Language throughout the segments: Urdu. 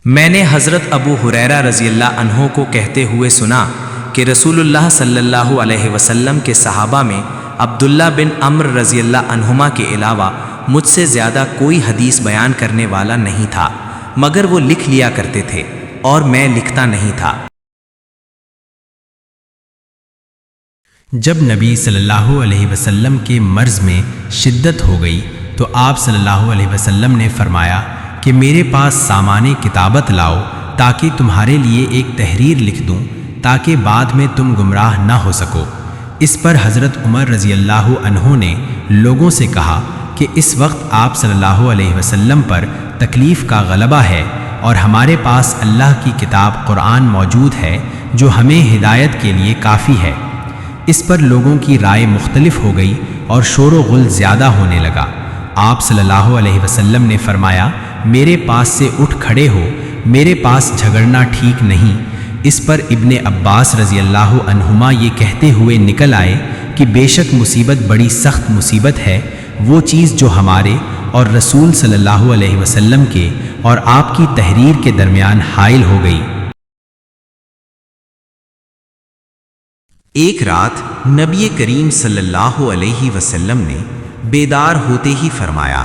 میں نے حضرت ابو ہریرہ رضی اللہ عنہ کو کہتے ہوئے سنا کہ رسول اللہ صلی اللہ علیہ وسلم کے صحابہ میں عبداللہ بن عمرو رضی اللہ عنہما کے علاوہ مجھ سے زیادہ کوئی حدیث بیان کرنے والا نہیں تھا، مگر وہ لکھ لیا کرتے تھے اور میں لکھتا نہیں تھا۔ جب نبی صلی اللہ علیہ وسلم کے مرض میں شدت ہو گئی تو آپ صلی اللہ علیہ وسلم نے فرمایا کہ میرے پاس سامان کتابت لاؤ تاکہ تمہارے لیے ایک تحریر لکھ دوں تاکہ بعد میں تم گمراہ نہ ہو سکو۔ اس پر حضرت عمر رضی اللہ عنہ نے لوگوں سے کہا کہ اس وقت آپ صلی اللہ علیہ وسلم پر تکلیف کا غلبہ ہے اور ہمارے پاس اللہ کی کتاب قرآن موجود ہے جو ہمیں ہدایت کے لیے کافی ہے۔ اس پر لوگوں کی رائے مختلف ہو گئی اور شور و غل زیادہ ہونے لگا۔ آپ صلی اللہ علیہ وسلم نے فرمایا، میرے پاس سے اٹھ کھڑے ہو، میرے پاس جھگڑنا ٹھیک نہیں۔ اس پر ابن عباس رضی اللہ عنہما یہ کہتے ہوئے نکل آئے کہ بے شک مصیبت بڑی سخت مصیبت ہے، وہ چیز جو ہمارے اور رسول صلی اللہ علیہ وسلم کے اور آپ کی تحریر کے درمیان حائل ہو گئی۔ ایک رات نبی کریم صلی اللہ علیہ وسلم نے بیدار ہوتے ہی فرمایا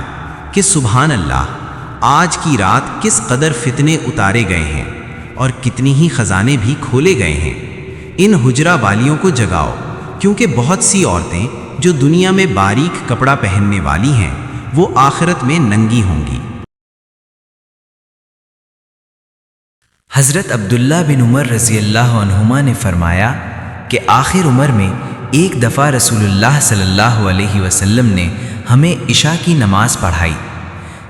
کہ سبحان اللہ، آج کی رات کس قدر فتنے اتارے گئے ہیں اور کتنی ہی خزانے بھی کھولے گئے ہیں۔ ان حجرہ والیوں کو جگاؤ، کیونکہ بہت سی عورتیں جو دنیا میں باریک کپڑا پہننے والی ہیں وہ آخرت میں ننگی ہوں گی۔ حضرت عبداللہ بن عمر رضی اللہ عنہما نے فرمایا کہ آخر عمر میں ایک دفعہ رسول اللہ صلی اللہ علیہ وسلم نے ہمیں عشاء کی نماز پڑھائی۔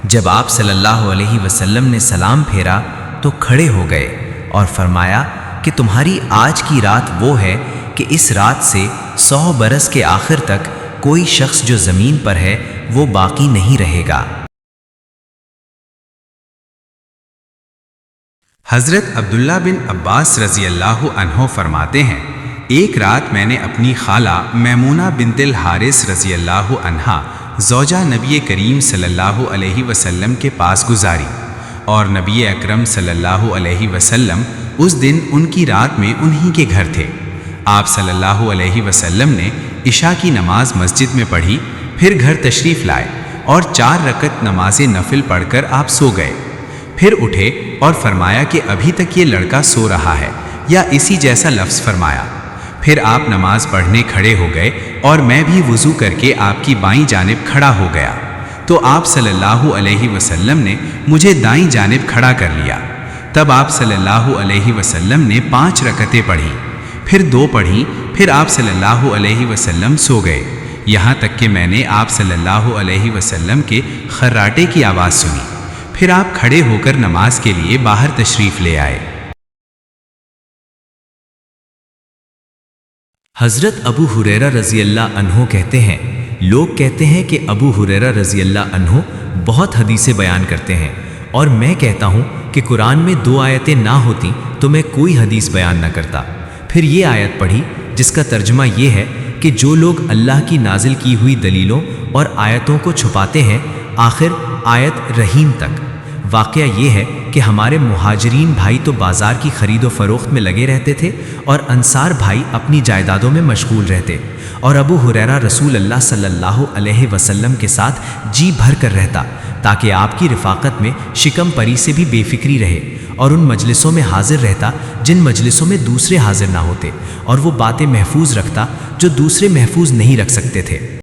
جب آپ صلی اللہ علیہ وسلم نے سلام پھیرا تو کھڑے ہو گئے اور فرمایا کہ تمہاری آج کی رات وہ ہے کہ اس رات سے 100 برس کے آخر تک کوئی شخص جو زمین پر ہے وہ باقی نہیں رہے گا۔ حضرت عبداللہ بن عباس رضی اللہ عنہ فرماتے ہیں، ایک رات میں نے اپنی خالہ میمونہ بنت الحارث رضی اللہ عنہا زوجہ نبی کریم صلی اللہ علیہ وسلم کے پاس گزاری، اور نبی اکرم صلی اللہ علیہ وسلم اس دن ان کی رات میں انہی کے گھر تھے۔ آپ صلی اللہ علیہ وسلم نے عشاء کی نماز مسجد میں پڑھی، پھر گھر تشریف لائے اور 4 رکعت نماز نفل پڑھ کر آپ سو گئے۔ پھر اٹھے اور فرمایا کہ ابھی تک یہ لڑکا سو رہا ہے، یا اسی جیسا لفظ فرمایا۔ پھر آپ نماز پڑھنے کھڑے ہو گئے اور میں بھی وضو کر کے آپ کی بائیں جانب کھڑا ہو گیا، تو آپ صلی اللہ علیہ وسلم نے مجھے دائیں جانب کھڑا کر لیا۔ تب آپ صلی اللہ علیہ وسلم نے 5 رکعتیں پڑھیں، پھر 2 پڑھیں، پھر آپ صلی اللہ علیہ وسلم سو گئے، یہاں تک کہ میں نے آپ صلی اللہ علیہ وسلم کے خراٹے کی آواز سنی۔ پھر آپ کھڑے ہو کر نماز کے لیے باہر تشریف لے آئے۔ حضرت ابو ہریرہ رضی اللہ عنہ کہتے ہیں، لوگ کہتے ہیں کہ ابو ہریرہ رضی اللہ عنہ بہت حدیثیں بیان کرتے ہیں، اور میں کہتا ہوں کہ قرآن میں 2 آیتیں نہ ہوتی تو میں کوئی حدیث بیان نہ کرتا۔ پھر یہ آیت پڑھی جس کا ترجمہ یہ ہے کہ جو لوگ اللہ کی نازل کی ہوئی دلیلوں اور آیتوں کو چھپاتے ہیں، آخر آیت رحیم تک۔ واقعہ یہ ہے کہ ہمارے مہاجرین بھائی تو بازار کی خرید و فروخت میں لگے رہتے تھے اور انصار بھائی اپنی جائیدادوں میں مشغول رہتے، اور ابو ہریرہ رسول اللہ صلی اللہ علیہ وسلم کے ساتھ جی بھر کر رہتا تاکہ آپ کی رفاقت میں شکم پری سے بھی بے فکری رہے، اور ان مجلسوں میں حاضر رہتا جن مجلسوں میں دوسرے حاضر نہ ہوتے، اور وہ باتیں محفوظ رکھتا جو دوسرے محفوظ نہیں رکھ سکتے تھے۔